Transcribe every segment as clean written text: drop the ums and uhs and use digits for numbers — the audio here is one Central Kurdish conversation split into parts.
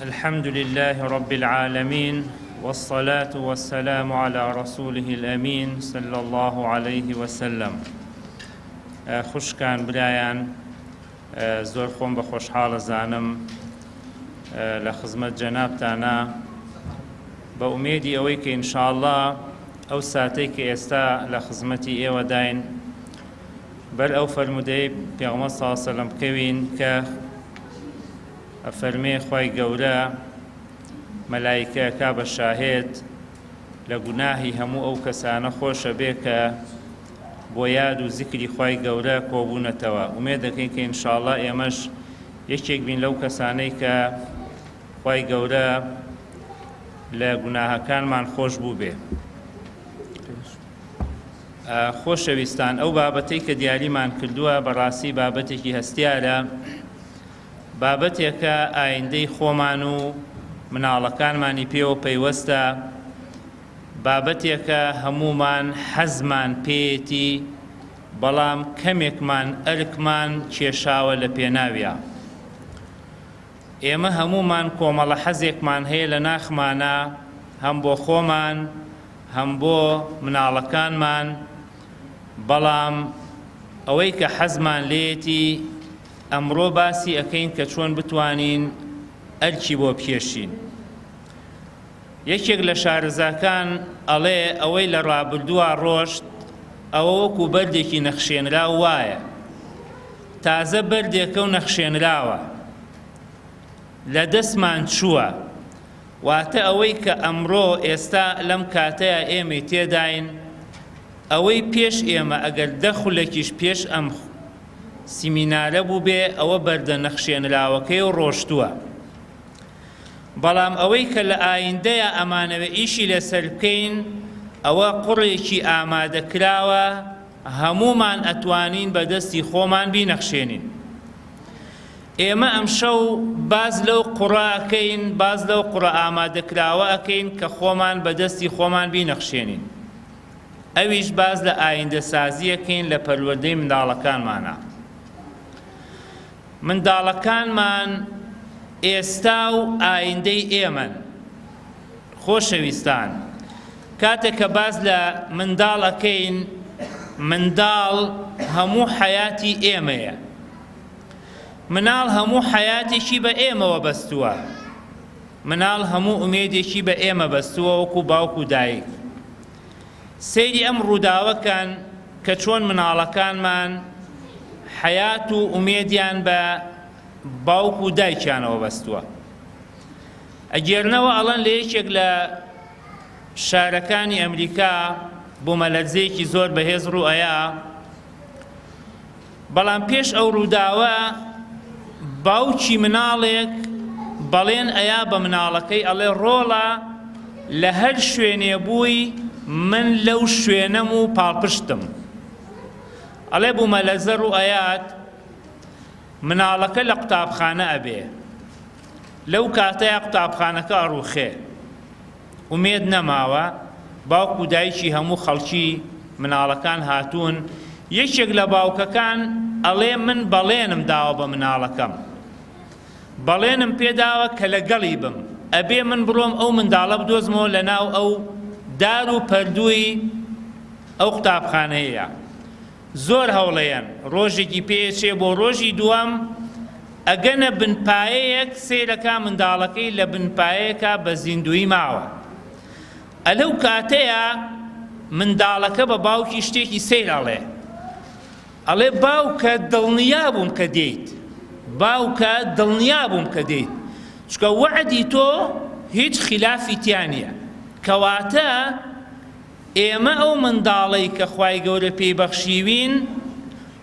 الحمد لله رب العالمين والصلاة والسلام على رسوله الأمين صلى الله عليه وسلم. خوشکان برایان زۆر خۆم بە خۆشحاڵە زانم لە خزمەت جەنابتانە بە ئومێدی ئەوەی کە ئینشاءالله ئەو ساتەی کە ئێستا لە خزمەتی ئێوە داین بەر ئەو فەرمودەی پێغەمبەر صلی الله علیه و سلم بکەوین کە ئەفەرمێ خوای گەورە مەلایکەکە بە شاهێد لە گوناهی هەموو ئەو کەسانە خۆشە بێ کە بۆ یاد و زیکری خوای گەورە کۆبوونەتەوە. ئومێد دەکەین کە ئینشاءالله ئێمەش یەکێک بین لەو کەسانەی کە خوای گەورە لە گوناهەکانمان خۆش بوو بێ. خۆشەویستان، ئەو بابەتەی کە دیاریمان کردووە بەڕاستی بابەتێکی هەستیارە، بابەتێکە ئایندەی خۆمان و مناڵەکانمانی پێوە پەیوەستە، بابەتێکە هەمومان حەزمان پێیەتی بەڵام کەمێکمان ئەرکمان کێشاوە لە پێناویە. ئێمە هەمومان کۆمەڵە حەزێکمان هەیە لە ناخمانە، هەم بۆ خۆمان هەم بۆ مناڵەکانمان، بەڵام ئەوەی کە حەزمان لێتی ئەمڕۆ باسی ئەکەین کە چۆن بتوانین ئەرکی بۆ بکێشین. یەکێک لە شارەزاکان ئەڵێ ئەوەی لە ڕابردووە ڕۆشت ئەوە وەکو بەردێکی نەخشێنرا وایە، تازە بەردێکە و نەخشێنراوە لە دەستمان چووە. واتە ئەوەی کە ئەمڕۆ ئێستا لەم کاتەیە ئێمە تێداین، ئەوەی پێش ئێمە ئەگەر دەخولێکیش پێش ئەم سیمینارە بوو بێ ئەوە بەردە نەخشێنراوەکەی و ڕۆشتووە. بەڵام ئەوەی کە لە ئایندەیە ئەمانەوە ئیشی لەسەر بکەین ئەوە قوڕێکی ئامادەکراوە، هەمومان ئەتوانین بەدەستی خۆمان بینەخشێنین. ئێمە ئەمشەو باز لەو قوڕە ئەکەین، باز لەو قوڕە ئامادەکراوە ئەکەین کە خۆمان بەدەستی خۆمان بینەخشێنین. ئەویش باز لە ئایندە سازیەکەین لە پەروەردەی منداڵەکانمانە. منداڵەکانمان ئێستا و ئایندەی ئێمەن. خۆشەویستان، کاتێک کە باز لە منداڵ ئەکەین، منداڵ هەموو حەیاتی ئێمەیە. مناڵ هەموو حەیاتێکی بە ئێمەوە بەستووە، مناڵ هەموو ئومێدێکی بە ئێمە بەستووە وەکو باوک و دایک. سەیری ئەم ڕووداوەکان کە چۆن مناڵەکانمان حەیات و ئومێدیان بە باوک و دایکیانەوە بەستووە. ئەگێرنەوە ئەڵەن لە یەکێک لە شارەکانی ئەمریکا بوومەلەرزەیەکی زۆر بەهێز ڕوئەیە، بەڵام پێش ئەو ڕووداوە باوکی مناڵێک بەڵێن ئەیا بە مناڵەکەی ئەڵێ ڕۆڵە لە هەر شوێنێ بووی من لەو شوێنەم و پاڵپشتم. ئەڵێ بوومەلەرزە ڕوئەیات مناڵەکە لە قوتابخانە ئەبێ، لەو کاتەیە قوتابخانەکە ئەڕووخێ، ئومێد نەماوە، باوک و دایکی هەموو خەڵکی مناڵەکان هاتوون. یەکێک لە باوکەکان ئەڵێ من بەڵێنم داوە بە مناڵەکەم، بەڵێنم پێداوە کە لەگەڵی بم، ئەبێ من بڕۆم ئەو منداڵە بدۆزمەوە لە ناو ئەو دار و پەردووی ئەو قوتابخانەیە. زۆر هەوڵەیەن، ڕۆژێکی پێچێ بۆ ڕۆژی دووەم ئەگەنە بنپایەیەک سیرەکە منداڵەکەی لە بنپایەکە بە زیندوی ماوە. ئەلەو کاتەیە منداڵەکە بە باوکی شتێکی سیر ئەڵێ، ئەڵێ باوکە دڵنیا بووم کە دێیت، باوکە دڵنیا بووم کە دێیت، چکە وعدی تۆ هیچ خلافی تیا نییە. کەواتە ئێمە ئەو منداڵەی کە خوای گەورە پێی بەخشیوین،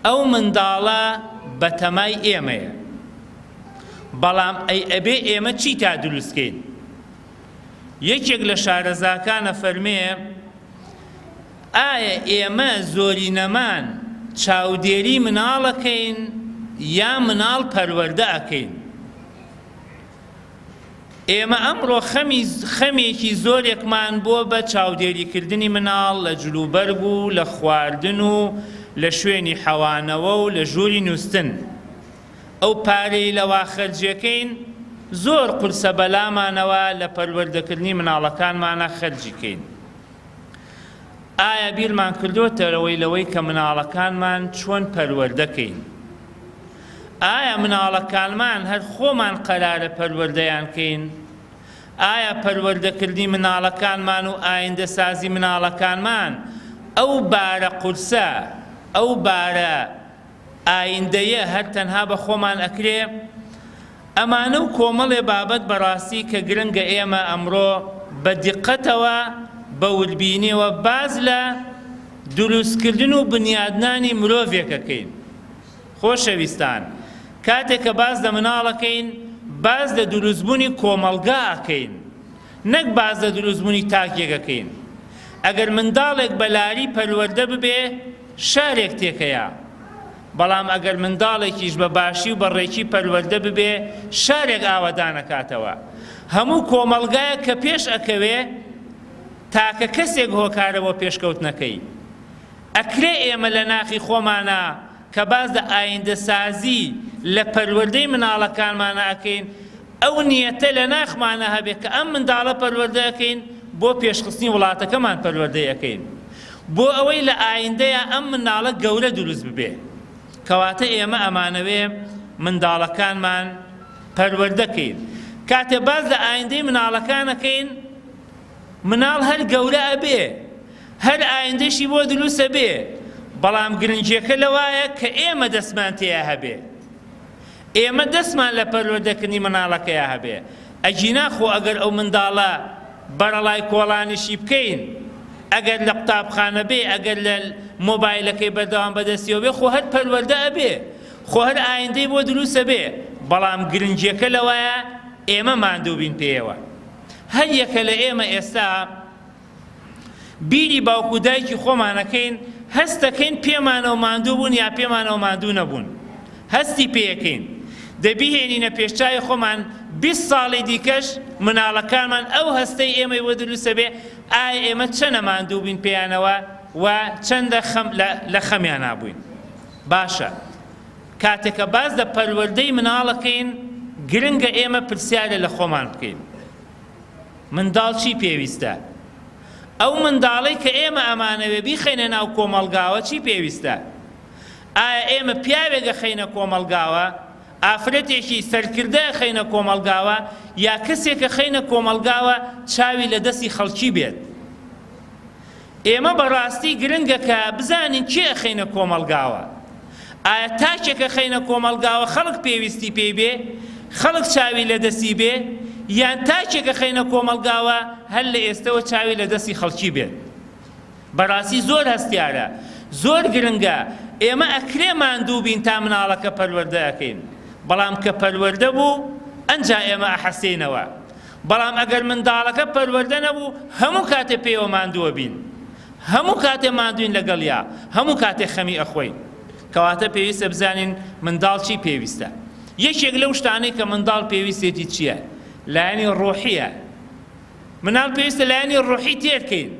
ئەو منداڵە بەتەمای ئێمەیە، بەڵام ئەبێ ئێمە چی تا دروستکەین؟ یەکێک لە شارەزاکانە فەرمێ ئایا ئێمە زۆرینەمان چاودێری مناڵەکەین یا مناڵ پەروەردە ئەکەین؟ ئێمە ئەمڕۆ خەمێکی زۆرێکمان بۆ بە چاودێریکردنی مناڵ لە جلوبەرگ و لە خواردن و لە شوێنی حەوانەوە و لە ژووری نووستن. ئەو پارەی لەوا خەرجەکەین زۆر قورسە بەلامانەوە لە پەروەردەکردنی مناڵەکانمانە خەرجی کەین. ئایا بیرمان کردوتەوەی لەوەی کە مناڵەکانمان چۆن پەروەردەکەین؟ ئایا مناڵەکانمان هەر خۆمان قەرارە پەروەردەیان کەین؟ ئایا پەروەردەکردنی مناڵەکانمان و ئایندەسازی مناڵەکانمان ئەو بارە قورسە، ئەو بارە ئایندەیە هەر تەنها بە خۆمان ئەکرێ؟ ئەمانە و کۆمەڵێ بابەت بەڕاستی کە گرنگە ئێمە ئەمڕۆ بە دیقەتەوە بە وربینیەوە باز لە دروستکردن و بنیادنانی مرۆڤێکەکەین. خۆشەویستان، کاتێک کە باز لە مناڵەکەین، باز لە دروستبوونی کۆمەلگا ئەکەین، نەک باز لە دروستبوونی تاکێکەکەین. ئەگەر منداڵێک بەلاری پەروەردە ببێ، شارێک تێکەیە، بەڵام ئەگەر منداڵێکیش بە باشی و بەڕێکی پەروەردە ببێ، شارێک ئاوەدانەکاتەوە. هەموو کۆمەلگایە کە پێش ئەکەوێ تاکە کەسێک هۆکارە بۆ پێشکەوتنەکەی. ئەکرێ ئێمە لە ناخی خۆمانە کە باز لە ئایندەسازی لە پەروەردەی مناڵەکانمانە ئەکەین، ئەو نیەتە لە ناخمانە هەبێت کە ئەم منداڵە پەروەردە ئەکەین بۆ پێشخستنی وڵاتەکەمان پەروەردەی ئەکەین، بۆ ئەوەی لە ئایندەیە ئەم منداڵە گەورە دروست ببێ. کەواتە ئێمە ئەمانەوێ منداڵەکانمان پەروەردەکەین. کاتێ باز لە ئایندەی مناڵەکانەکەین، مناڵ هەر گەورە ئەبێ، هەر ئایندەشی بۆ دروستە بێ، بەڵام گرنگیەکە لەوایە کە ئێمە دەستمان تێیە هەبێ، ئێمە دەستمان لە پەروەردەکردنی مناڵەکەیە هەبێ. ئەجینا خۆ ئەگەر ئەو منداڵە بەرەڵای کۆڵانیشی بکەین، ئەگەر لە قوتابخانە بێ، ئەگەر لە مۆبایلەکەی بەردەوام بەدەستیەوە بێ، خۆ هەر پەروەردە ئەبێ، خۆ هەر ئایندەی بۆ دروستە بێ، بەڵام گرنگیەکە لەوایە ئێمە ماندوو بین پێیەوە. هەر یەکە لە ئێمە ئێستا بیری باوکو دایکی خۆمانەکەین، هەستەکەین پێمانەوە ماندوو بوون یا پێمانەوە ماندوو نەبوون، هەستی پێیەکەین. دەبیهێنینە پێشچای خۆمان 20 ساڵی دیکەش مناڵەکانمان ئەو هەستەی ئێمەی بۆ دروستە بێ، ئایا ئێمە چەندە ماندوو بین پێیانەوە و چەندە لە خەمیان نابووین. باشە، کاتێکە باز لە پەروەردەی مناڵەکەین، گرنگە ئێمە پرسیارە لە خۆمان بکەین. منداڵ چی پێویستە؟ ئەو منداڵەی کە ئێمە ئەمانەوێ بیخەینە ناو کۆمەلگاوە چی پێویستە؟ ئایا ئێمە پیاوێکە خەینە کۆمەلگاوە، ئافرەتێکی سەرکردە خەینە کۆمەلگاوە، یا کەسێکە خەینە کۆمەلگاوە چاوی لە دەستی خەڵکی بێت؟ ئێمە بەڕاستی گرنگە کە بزانین کێ خەینە کۆمەلگاوە. ئایا تاکێکە خەینە کۆمەلگاوە خەڵک پێویستی پێی بێ، خەڵک چاوی لە دەستی بێ، یان تاکێکە خەینە کۆمەلگاوە هەر لە ئێستەوە چاوی لە دەستی خەڵکی بێت؟ بەڕاستی زۆر هەستیارە، زۆر گرنگە. ئێمە ئەکرێ ماندوو بین تا مناڵەکە پەروەردە ئەکەین، بەڵام کە پەروەردە بوو ئەنجا ئێمە ئەحەسێنەوە. بەڵام ئەگەر منداڵەکە پەروەردە نەبوو، هەموو کاتێ پێوە ماندووە بین، هەموو کاتێ ماندوین لەگەڵیا، هەموو کاتێ خەمی ئەخۆین. کەواتە پێویستە بزانین منداڵ چی پێویستە. یەکێک لەو شتانەی کە منداڵ پێویستێتی چییە؟ لایەنی ڕۆحیە. مناڵ پێویستە لایەنی ڕۆحی تێرکەین.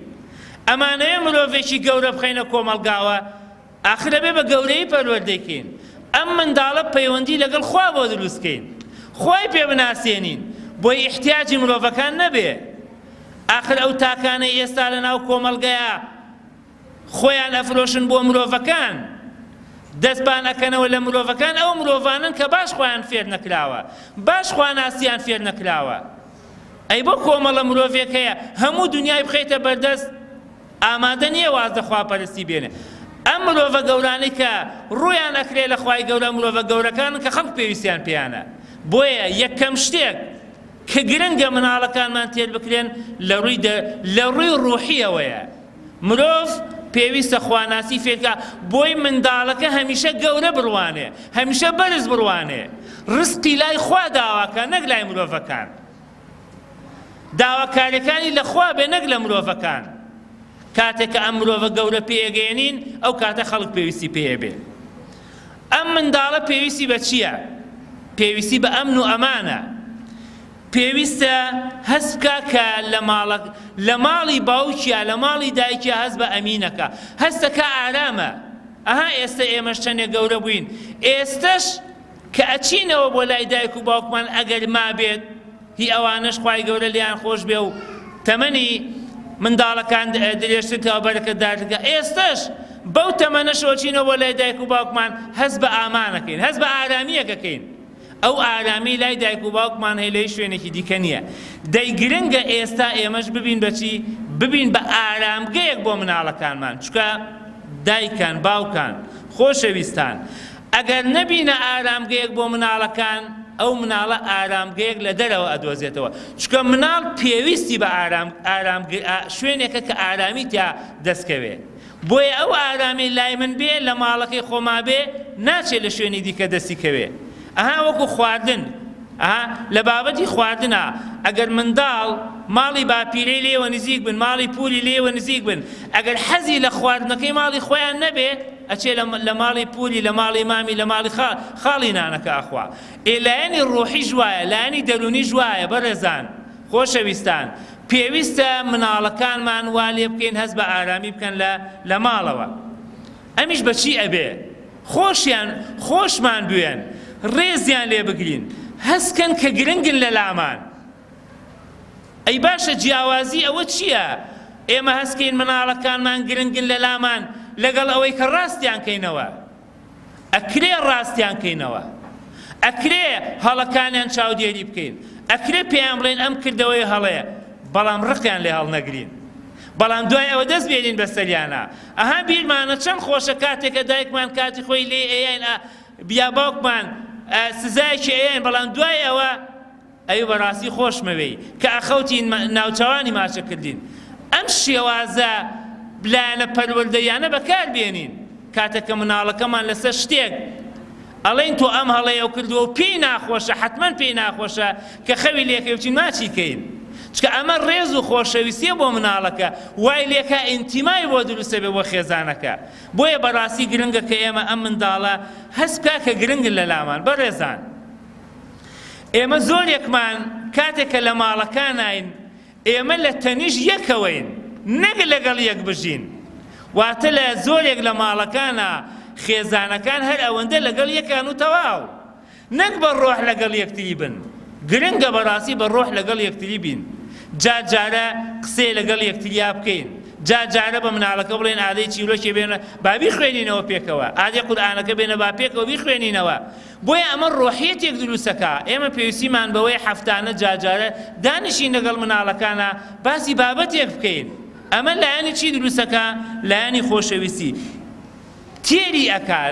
ئەمانەیە مرۆڤێکی گەورە بخەینە کۆمەلگاوە، ئاخرە بێ بە گەورەی پەروەردەکەین. ئەم منداڵە پەیوەندی لەگەڵ خوا بۆ دروستکەین، خوای پێ بناسێنین، بۆی احتیاجی مرۆڤەکان نەبێ. ئاخر ئەو تاکانەی ئێستا لە ناو کۆمەلگەیە خۆیان ئەفرۆشن بۆ مرۆڤەکان، دەستبان ئەکەنەوە لە مرۆڤەکان، ئەو مرۆڤانن کە باش خۆیان فێر نەکراوە، باش خواناسییان فێر نەکراوە. ئەی بۆ کۆمەڵە مرۆڤێک هەیە هەموو دنیای بخەیتە بەردەست، ئامادە نییە وازدە خواپەرستی بێنێ. ئەم مرۆڤە گەورانەی کە ڕوویان ئەکرێ لە خوای گەورە، مرۆڤە گەورەکانن کە خەڵک پێویستیان پێیانە. بۆیە یەکەم شتێک کە گرنگە مناڵەکانمان تێر بکرێن لە ڕووی ڕوحیەوەیە. مرۆڤ پێویستە خواناسی فێرکە، بۆی منداڵەکە هەمیشە گەورە بڕوانێ، هەمیشە بەرز بڕوانێ، ڕزقی لای خوا داواکە، نەک لای مرۆڤەکان. داواکاریەکانی لە خوا بێ، نەک لە مرۆڤەکان. کاتێک ئەم مرۆڤە گەورە پێگەێنین، ئەو کاتە خەڵک پێویستی پێیە بێ. ئەم منداڵە پێویستی بە چییە؟ پێویستی بە ئەمن و ئەمانە. پێویستە هەست بکە کە لە ماڵی باوکیە، لە ماڵی دایکیە هەست بە ئەمینەکە، هەستەکە ئارامە. ئەها ئێستا ئێمەش چەندێک گەورە بووین، ئێستش کە ئەچینەوە بۆ لای دایک و باوکمان ئەگەر ما بێت هی ئەوانەش خوای گەورە لیان خۆش بێ و تەمەنی منداڵەکان درێژترکەوە بەرەکەتدارترکە. ئێستش بەو تەمەنەشەوە چینەوە بۆ لای دایک و باوکمان هەست بە ئامانەکەین، هەست بە ئارامیەکەکەین. ئەو ئارامی لای دایک و باوکمان هەیە لەی شوێنێکی دیکە نییە. دەی گرنگە ئێستا ئێمەش ببین بەچی؟ ببین بە ئارامگەیەک بۆ مناڵەکانمان. چونکە دایکان باوکان خۆشەویستان ئەگەر نەبینە ئارامگەیەک بۆ مناڵەکان ئەو مناڵە ئارامگەیەک لە دەرەوە ئەدۆزێتەوە. چونکە مناڵ پێویستی بە شوێنێکە کە ئارامی تیا دەستکەوێ. بۆیە ئەو ئارامی لای من بێ لە ماڵەکەی خۆما بێ ناچێت لە شوێنی دیکە دەستی کەوێ. ئەها وەکو خواردن، ئەها لە بابەتی خواردنە ئەگەر منداڵ ماڵی باپیرەی لێوە نزیک بن، ماڵی پولی لێوە نزیک بن، ئەگەر حەزی لە خواردنەکەی ماڵی خۆیان نەبێ ئەچێ لە ماڵی پولی، لە ماڵی مامی، لە ماڵی خاڵی نانەکە ئەخوا. لایەنی ڕۆحی جوایە، لایەنی دەرونی جوایە. بەڕێزان خۆشەویستان پێویستە مناڵەکانمان وا لێ بکەین هەست بە ئارامی بکەن لە ماڵەوە. ئەمیش بەچی ئەبێ؟ خۆشمان بوێن، ڕێزیان لێ بگرین، هەستکەن کە گرنگن لە لامان. ئەی باشە جیاوازی ئەوە چییە؟ ئێمە هەستکەین مناڵەکانمان گرنگن لە لامان لەگەڵ ئەوەی کە ڕاستیان کەینەوە. ئەکرێ ڕاستیان کەینەوە، ئەکرێ هەڵەکانیان چاودێری بکەین، ئەکرێ پێیان بڵێن ئەم کردەوەی هەڵەیە، بەڵام ڕقیان لێ هەڵ نەگرین، بەڵام دوای ئەوە دەست بێنین بەسەریانە. ئەها بیرمانە چەند خۆشە کاتێکە دایکمان کاتی خۆی لێ ئەیان بیا باوکمان سزایەکی ئەیان، بەڵام دوای ئەوە ئەوی بەڕاستی خۆشمەوەی کە ئەخەوتین ناوچەوانی ماچەکردین. ئەم شێوازە بلایەنە پەروەردەیانە بەکار بێنین کاتێککە مناڵەکەمان لەسەر شتێک ئەڵێن تۆ ئەم هەڵەیە و کردووە و پێی ناخۆشە، حتمەن پێی ناخۆشە کە خەوی لێکەوتین ماچی کەین. چکە ئەمە ڕێز و خۆشەویستیە بۆ مناڵەکە، وای لێکە ئینتیمای بۆ دروستە بێ بۆ خێزانەکە. بۆیە بەڕاستی گرنگە کە ئێمە ئەم منداڵە هەست بکە کە گرنگن لە لامان. بەڕێزان ئێمە زۆرێکمان کاتێکە لە ماڵەکان ناین ئێمە لە تەنیش یەکەوەین، نەک لەگەڵ یەک بژین. واتە لە زۆرێک لە ماڵەکانە خێزانەکان هەر ئەوەندە لەگەڵ یەکان و تەواو، نەک بە ڕۆح لەگەڵ یەکتری بن. گرنگە بەڕاستی بە ڕۆح لەگەڵ یەکتری بین، جارە قسەی لەگەڵ یەکتریا بکەین، جارە بە مناڵەکە بڵێن ئادەی چیرۆکی بێنە با بیخوێنینەوە پێکەوە، ئادەی قورئانەکە بێنە با پێکەوە بیخوێنینەوە. بۆیە ئەمە ڕۆحیەتێک دروستەکە. ئێمە پێویستیمان بەوەی هەفتانە جارە دانیشین لەگەڵ مناڵەکانە باسی بابەتێک بکەین. ئەمە لایەنی چی دروستەکە؟ لایەنی خۆشەویستی. تێری ئەکا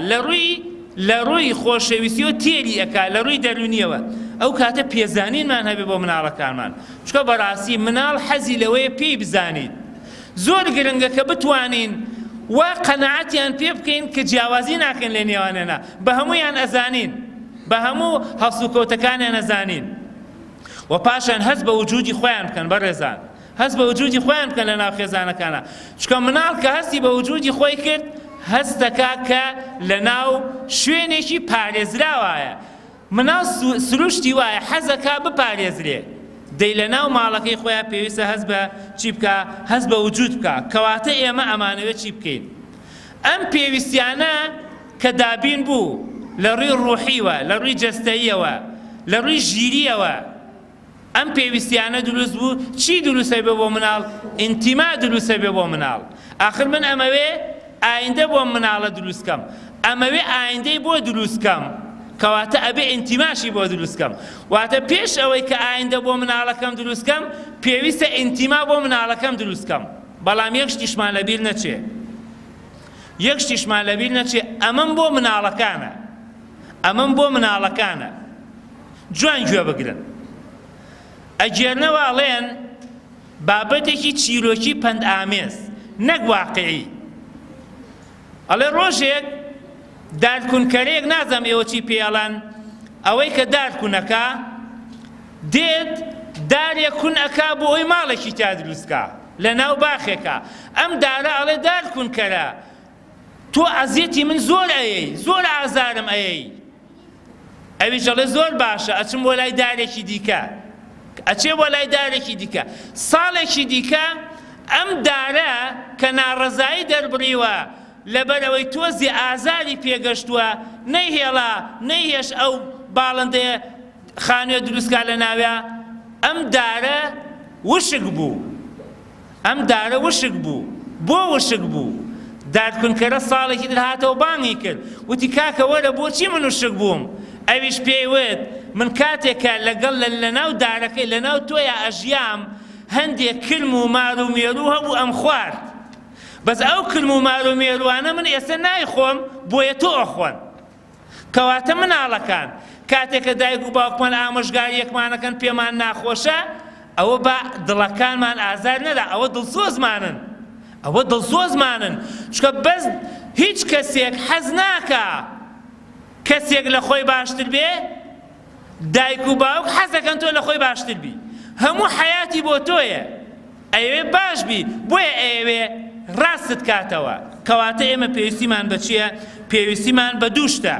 لە ڕووی خۆشەویستی و تێری ئەکا لە ڕووی دەرونیەوە. ئەو کاتە پێزانینمان هەبێ بۆ مناڵەکانمان، چکە بەڕاستی مناڵ حەزی لەوەیە پێی بزانیت. زۆر گرنگە کە بتوانین وا قەنەعەتیان پێ بکەین کە جیاوازی ناکەن لە نێوانێنە، بە هەموویان ئەزانین، بە هەموو هەڵس و کەوتەکانیان ئەزانین، و پاشان هەست بە وجودی خۆیان بکەن. بەڕێزان هەست بە وجودی خۆیان بکەن لە ناو خێزانەکانە. چکە مناڵ کە هەستی بە وجودی خۆی کرد هەست دەکا کە لە ناو شوێنێکی پارێزراوایە. مناڵ سروشتی وایە حەزەکا بپارێزرێ، دەی لە ناو ماڵەکەی خۆیان پێویستە هەست بە چی بکە؟ هەست بە وجود بکە. کەواتە ئێمە ئەمانەوێت چی بکەین؟ ئەم پێویستیانە کە دابین بوو لە ڕووی ڕوحیوە، لە ڕووی جەستەییەوە، لە ڕووی ژیریەوە، ئەم پێویستیانە دروست بوو. چی دروستە بێ بۆ مناڵ؟ ئینتیما دروستە بێ بۆ مناڵ. ئاخر من ئەمەوێ ئایندە بۆ مناڵە دروستکەم، ئەمەوێ ئایندەی بۆ دروستکەم، کەواتە ئەبێ ئینتیماشی بۆ دروستکەم. واتە پێش ئەوەی کە ئایندە بۆ مناڵەکەم دروستکەم پێویستە ئینتیما بۆ مناڵەکەم دروستکەم. بەڵام یەک شتیشمان لەبیر نەچێ، یەک شتیشمان لەبیر نەچێ، ئەمەم بۆ مناڵەکانە، ئەمەم بۆ مناڵەکانە. جوان گوێ بگرن. ئەگێرنەوە ئەڵێن بابەتێکی چیرۆکی پەند ئامێز، نەک واقعی. ئەڵێ ڕۆژێک دارکونکەرەیەک، نازەم ئێوە چی پێڵان، ئەوەی کە دارکونەکە دێت دارێک کون ئەکا بۆ ئەوی ماڵێکی تا دروستکە لە ناو باخێکە. ئەم دارە ئەڵێ دارکونکەرە تۆ ئەزیەتی من زۆر ئەیەی، زۆر ئازارم ئەیەی. ئەویش ئەڵێ زۆر باشە، ئەچم بۆ لای دارێکی دیکە، ئەچێ بۆ لای دارێکی دیکە. ساڵێکی دیکە ئەم دارە کە ناڕەزایی دەربڕیوە لەبەرەوەی تۆزی ئازاری پێگەشتووە نەیهێڵا نەیهێش ئەو باڵندەیە خانوێ دروستکە لە ناوێ ئەم دارە وشک بوو ئەم دارە وشک بوو بۆ وشک بوو دادکردنکەرە ساڵێکی تر هاتەوە بانگی کرد وتی کاکە وەرە بۆچی من وشک بووم ئەویش پێی وت من کاتێکە لەگەڵ لەناو دارەکەی لەناو تۆیە ئەژیام هەندێک کلم و مار و مێروو هەبوو ئەم خوارد بەس ئەو کلم و مار و مێروانە من ئێستا نایخۆم بۆیە تۆ ئەخۆن کەواتە مناڵەکان کاتێککە دایک و باوکمان ئامۆژگاریەکمانەکەن پێمان ناخۆشە ئەوە بە دڵەکانمان ئازار نەدا ئەوە دڵسۆزمانن ئەوە دڵسۆزمانن چکە بەس هیچ کەسێک حەز ناکە کەسێک لە خۆی باشتر بێ دایک و باوک حەزەکەن تۆ لە خۆی باشتر بی هەموو حیاتی بۆ تۆیە ئەوێ باش بی بۆیە ئەوێ ڕاستت کاتەوە کەواتە ئێمە پێویستیمان بە چییە؟ پێویستیمان بە دوو شتە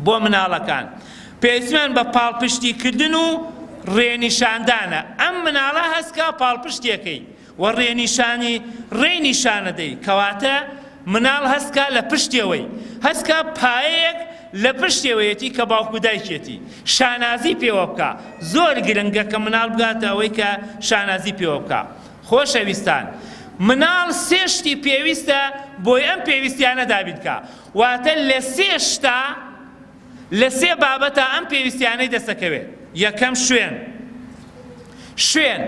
بۆ مناڵەکان پێویستیمان بە پاڵپشتیکردن و ڕێنیشاندانە ئەم مناڵە هەستکە پاڵپشتێکەی و ڕێنیشانەدەی کەواتە مناڵ هەستکە لە پشتێوەی هەستکە پایەیەک لە پشتێوەیەتی کە باوکو دایکێتی شانازی پێوە بکە زۆر گرنگە کە مناڵ بگاتە ئەوەی کە شانازی پێوە بکە خۆشەویستان مناڵ سێ شتی پێویستە بۆی ئەم پێویستیانە دابین بکە واتە لە سێ شتا لە سێ بابەتە ئەم پێویستیانەی دەسەکەوێت یەکەم شوێن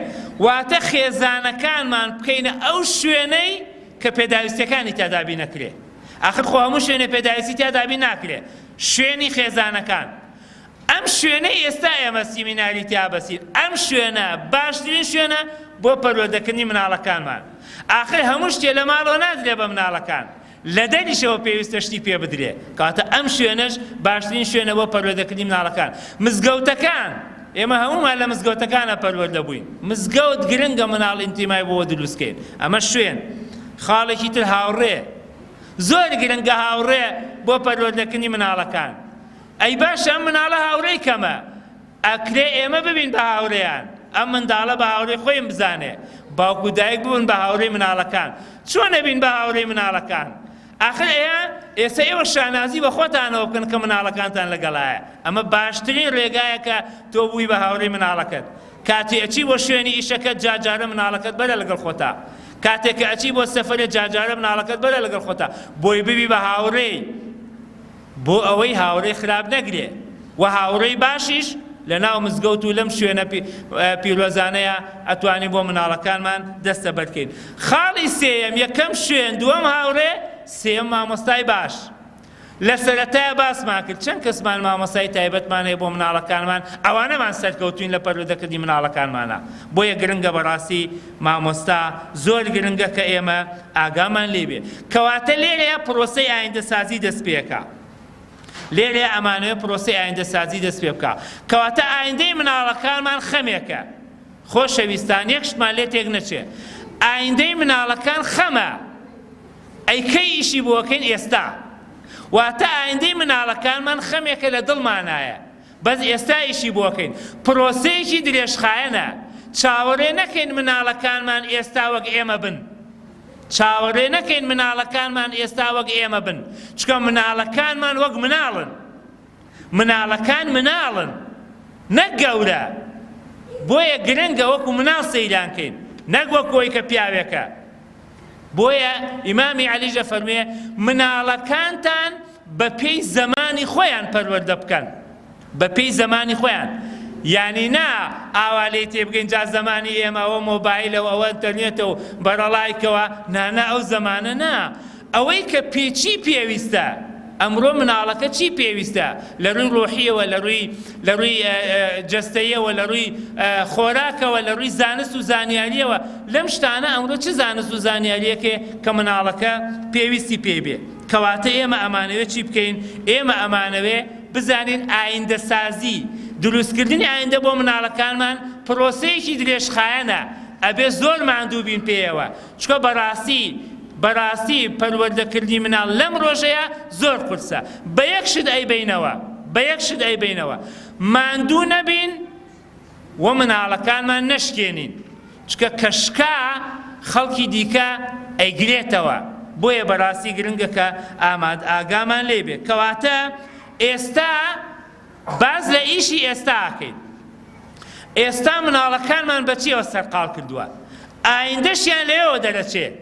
واتە خێزانەکانمان بکەینە ئەو شوێنەی کە پێداویستەکانی تیادابی نەکرێ ئاخر خۆ هەموو شوێنە پێداویستی تیادابی ناکرێ شوێنی خێزانەکان ئەم شوێنەی ئێستا ئێمە سیمیناری تیابەسین ئەم شوێنە باشترین شوێنە بۆ پەروەردەکردنی مناڵەکانمان ئاخر هەموو شتێ لە ماڵەوە نادرێ بە مناڵەکان لە دەریشەوە پێویستە شتی پێ بدرێ کاتە ئەم شوێنەش باشترین شوێنە بۆ پەروەردەکردنی مناڵەکان مزگەوتەکان ئێمە هەمومان لە مزگەوتەکانە پەروەردە بووین مزگەوت گرنگە مناڵ ئینتیمای بۆ دروستکەین ئەمە شوێن خاڵێکی تر هاوڕێ زۆر گرنگە هاوڕێ بۆ پەروەردەکردنی مناڵەکان ئەی باشە ئەم مناڵە هاوڕێی کەمە ئەکرێ ئێمە ببین بە هاوڕێیان ئەم منداڵە بە هاوڕێی خۆیم بزانێ باوکو دایک بوون بە هاوڕێی مناڵەکان چۆن نەبین بە هاوڕێی مناڵەکان ئاخر ئێستا ئێوە شانازی بە خۆتانەوە بکەن کە مناڵەکانتان لەگەڵایە ئەمە باشترین ڕێگایە کە تۆ بووی بە هاوڕێی مناڵەکەت کاتی ئەچی بۆ شوێنی ئیشەکەت جاجارە مناڵەکەت بەرە لەگەڵ خۆتا کاتێک ئەچی بۆ سەفەرە جاجارە مناڵەکەت بەرە لەگەڵ خۆتا بۆی ببی بە هاوڕێی بۆ ئەوەی هاوڕێی خراپ نەگرێ و هاوڕێی باشیش لە ناو مزگەوت و لەم شوێنە پیرۆزانەیە ئەتوانین بۆ مناڵەکانمان دەستە بەرکەین خاڵی سێیەم یەکەم شوێن دووەم هاوڕێ سێم مامۆستای باش لە سەرەتایە باسمان کرد چەند کەسمان مامۆستای تایبەتمان هەیە بۆ مناڵەکانمان ئەوانەمان سەرکەوتوین لە پەروەردەکردنی مناڵەکانمانە بۆیە گرنگە بەڕاستی مامۆستا زۆر گرنگە کە ئێمە ئاگامان لێ بێ کەواتە لێرەیە پرۆسەی ئایندەسازی دەست پێکە لێرێ ئەمانەوە پرۆسەی ئایندەسازی دەست پێ بکە کەواتە ئایندەی مناڵەکانمان خەمێکە خۆشەویستان یەک شتمان لێ تێک نەچێ ئایندەی مناڵەکان خەمە ئەی کەی ئیشی بۆکەین ئێستا واتە ئایندەی مناڵەکانمان خەمێکە لە دڵمانایە بەس ئێستا ئیشی بۆکەین پرۆسەیەکی درێژخایەنە چاوەڕێ نەکەین مناڵەکانمان ئێستا وەک ئێمە بن چاوەڕێ نەکەین مناڵەکانمان ئێستا وەک ئێمە بن چکە مناڵەکانمان وەک مناڵن مناڵەکان مناڵن نەک گەورە بۆیە گرنگە وەکو مناڵ سەیرانکەین نەک وەکۆی کە پیاوێکە بۆیە ئیمامی عەلیژە فەرموویە مناڵەکانتان بە پێی زەمانی خۆیان پەروەردە بکەن بە پێی زەمانی خۆیان یعنی نا ئاوالەی تێبگەین جا زەمانی ئێمە ئەوە مۆبایلەوە ئەوە ئینتەرنێتەوە بەرەڵایکەوە نا ئەو زەمانە نا ئەوەی کە پێچی پێویستە ئەمڕۆ مناڵەکە چی پێویستە لە ڕووی ڕۆحیەوە لە ڕووی جەستەیەوە لە ڕووی خۆراکەوە لە ڕووی زانست و زانیاریەوە لەم شتانە ئەمڕۆ چ زانست و زانیاریەکێ کە مناڵەکە پێویستی پێبێ کەواتە ئێمە ئەمانەوێ چی بکەین ئێمە ئەمانەوێ بزانین ئایندەسازی دروستکردنی ئایندە بۆ مناڵەکانمان پرۆسەیەکی درێژخایەنە ئەبێ زۆر ماندوو بین پێیەوە چکە بەڕاستی پەروەردەکردنی مناڵ لەم ڕۆژەیە زۆر قورسە بە یەک شت ئەیبینەوە ماندوو نەبین و مناڵەکانمان نەشکێنین چکە کەشکا خەڵکی دیکە ئەیگرێتەوە بۆیە بەڕاستی گرنگە کە ئاگامان لێ بێ. کەواتە ئێستا باز لە ئیشی ئێستا ئاکەین. ئێستا مناڵەکانمان بەچیەوە سەرقاڵ کردووە؟ ئایندەشیان لێەوە دەرەچێت.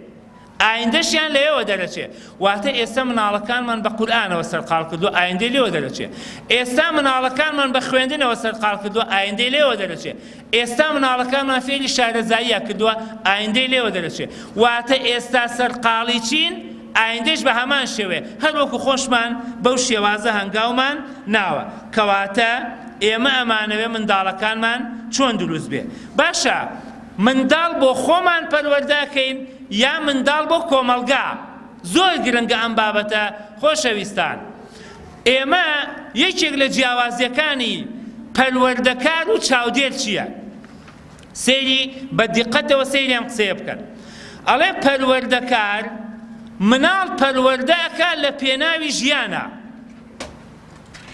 ئایندەشیان لێەوە دەرەچێت. واتە ئێستا مناڵەکانمان بە قورئانەوە سەرقاڵ کردووە، ئایندەی لێەوە دەرەچێت. ئێستا مناڵەکانمان بە خوێندنەوە سەرقاڵ کردووە، ئایندەی لێەوە دەرەچێت. ئێستا مناڵەکانمان فێری شارەزاییە کردووە، ئایندەی لێەوە دەرەچێت. واتە ئێستا سەرقاڵی چین؟ ئایندەش بە هەمان شێوێ، هەر وەکو خۆشمان بەو شێوازە هەنگاومان ناوە. کەواتە ئێمە ئەمانەوێ منداڵەکانمان چۆن دروست بێ؟ باشە منداڵ بۆ خۆمان پەروەردەکەین یا منداڵ بۆ کۆمەلگا؟ زۆر گرنگە ئەم بابەتە خۆشەویستان. ئێمە یەکێک لە جیاوازیەکانی پەروەردەکار و چاودێر چییە؟ سەیری بە دیقەتەوە سەیریان قسەیە بکەن. ئەڵێ پەروەردەکار مناڵ پەروەردەکە لە پێناوی ژیانە.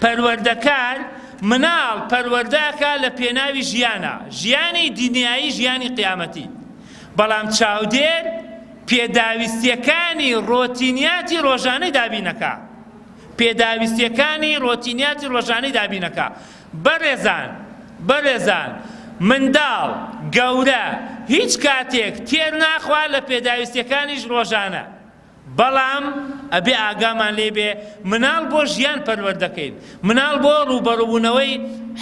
پەروەردەکار مناڵ پەروەردەکە لە پێناوی ژیانە، ژیانی دنیایی، ژیانی قیامەتی. بەڵام چاودێر پێداویستیەکانی ڕۆتینیاتی ڕۆژانەی دابینەکە. پێداویستیەکانی ڕۆتینیاتی ڕۆژانەی دابینەکە. بەڕێزان منداڵ گەورە هیچ کاتێک تێر ناخوا لە پێداویستیەکانیش ڕۆژانە. بەڵام ئەبێ ئاگامان لێ بێ مناڵ بۆ ژیان پەروەردەکەین، مناڵ بۆ ڕوبەڕووبوونەوەی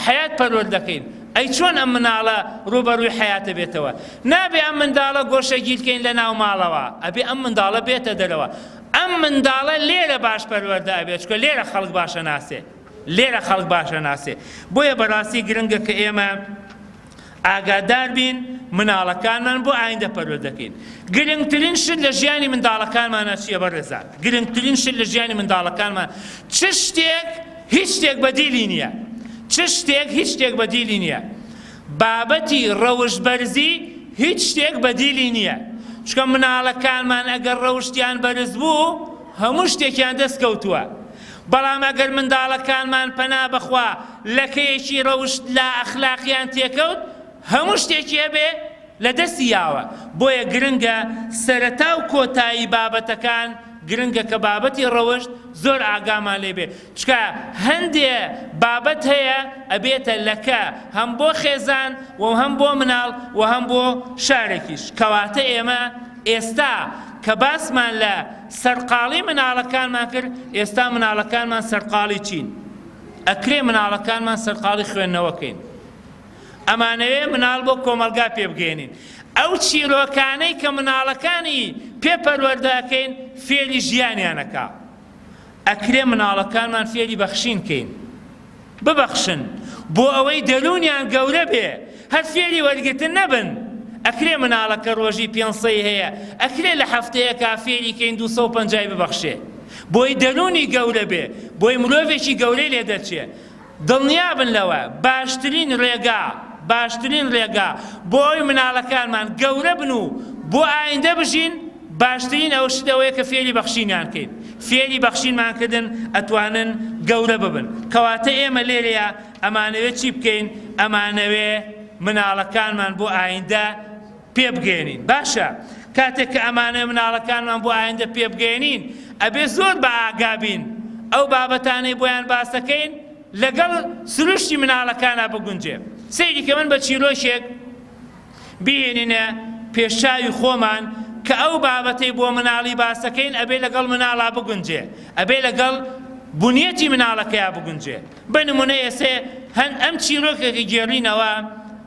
حەیات پەروەردەکەین. ئەی چۆن ئەم مناڵە ڕوبەڕووی حەیاتە بێتەوە؟ نابێ ئەم منداڵە گۆشەگیرکەین لە ناو ماڵەوە، ئەبێ ئەم منداڵە بێتە دەرەوە. ئەم منداڵە لێرە باش پەروەردە ئەبێت، چکە لێرە خەڵک باشە ناسێ، لێرە خەڵک باشە ناسێ. بۆیە بەڕاستی گرنگە کە ئێمە ئاگادار بین مناڵەکانمان بۆ ئایندە پەروەردەکەین. گرنگترین شت لە ژیانی منداڵەکانمانە چییە بەڕێزان؟ گرنگترین شت لە ژیانی منداڵەکانمان چ شتێک هیچ شتێک بەدیلی نییە. چ شتێک هیچ شتێک بەدیلی نییە. بابەتی ڕەوشبەرزی هیچ شتێک بەدیلی نییە. چکە مناڵەکانمان ئەگەر ڕەوشتیان بەرز بوو هەموو شتێکیان دەستکەوتووە. بەڵام ئەگەر منداڵەکانمان پەنا بەخوا لەکەیەکی ڕەوشت لە ئەخلاقیان تێکەوت هەموو شتێکی هەبێ لە دەستی یاوە. بۆیە گرنگە سەرەتا و کۆتایی بابەتەکان گرنگە کە بابەتی ڕەوشت زۆر ئاگامان لێ بێ. چکە هەندێ بابەت هەیە ئەبێتە لەکە هەم بۆ خێزان و هەم بۆ مناڵ و هەم بۆ شارێکیش. کەواتە ئێمە ئێستا کە باسمان لە سەرقاڵی مناڵەکانمان کرد، ئێستا مناڵەکانمان سەرقاڵی چین؟ ئەکرێ مناڵەکانمان سەرقاڵی خوێندنەوەکەین. ئەمانەوێ مناڵ بۆ کۆمەلگا پێبگەێنین. ئەو چیرۆکانەی کە مناڵەکانی پێپەروەردەکەین فێری ژیانیانەکە. ئەکرێ مناڵەکانمان فێری بەخشین کەین، ببەخشن بۆ ئەوەی دەرونیان گەورە بێ، هەر فێری وەرگتن نەبن. ئەکرێ مناڵەکە ڕۆژی 500 هەیە، ئەکرێ لە هەفتەیەکە فێری کەین 250 ببەخشێ بۆی دەرونی گەورە بێ، بۆی مرۆڤێکی گەورەی لێ دەرچێ. دڵنیابن لەوە باشترین ڕێگا بۆ ئەوی مناڵەکانمان گەورە بن و بۆ ئایندە بژین باشترین ئەو شتەوەیە کە فێری بەخشینیان کەین. فێری بەخشینمانکردن ئەتوانن گەورە ببن. کەواتە ئێمە لێرەیە ئەمانەوێ چی بکەین؟ ئەمانەوێ مناڵەکانمان بۆ ئایندە پێبگەێنین. باشە کاتێک کە ئەمانە مناڵەکانمان بۆ ئایندە پێبگەێنین ئەبێ زۆر بە ئاگابین ئەو بابەتانەی بۆیان باسەکەین لەگەڵ سروشتی مناڵەکانە بگونجێ. سەیری کە من بە چیرۆشێک بێنینە پێشاوی خۆمان کە ئەو بابەتەی بۆ مناڵی باسەکەین ئەبێ لەگەڵ مناڵا بگونجێ، ئەبێ لەگەڵ بنیەتی مناڵەکەیە بگونجێ. بە نمونە ئێسێ ئەم چیرۆکێکی گێڕینەوە،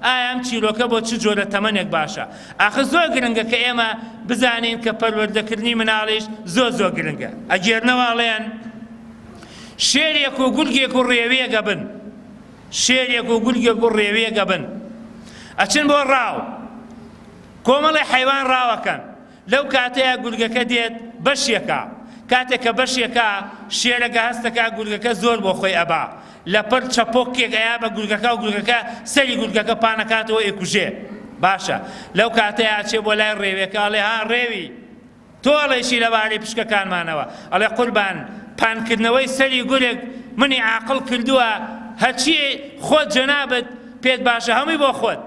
ئایا ئەم چیرۆکە بۆ چ جۆرە تەمەنێک باشە؟ ئاخە زۆر گرنگە کە ئێمە بزانین کە پەروەردەکردنی مناڵیش زۆر گرنگە. ئەگێرنەوەڵێن شێرێک و گولگێک و ڕێوێگە بن، شێرێک و گولگێک و ڕێوێگە بن، ئەچن بۆ ڕاو، کۆمەڵی حەیوان ڕاوەکەن. لەو کاتەیە گولگەکە دێت بەشێکە، کاتێک کە بەشێکە شێرەکە هەستەکە گولگەکە زۆر بۆ خۆی ئەبا، لەپەر چەپۆکێک ئەیا بە گولگەکە و گولگەکە سەری گولگەکە پانەکاتەوە ئێکوژێ. باشە لەو کاتەیە چێ بۆ لای ڕێوێکە ئەڵێ ها ڕێوی تۆڵێکی لەبارەی پشکەکانمانەوە، ئەڵێ قوربان پانکردنەوەی سەری گولێک منی عاقڵ کردووە، هەرچی خۆت جەنابەت پێت باشە هەمووی بۆ خۆت.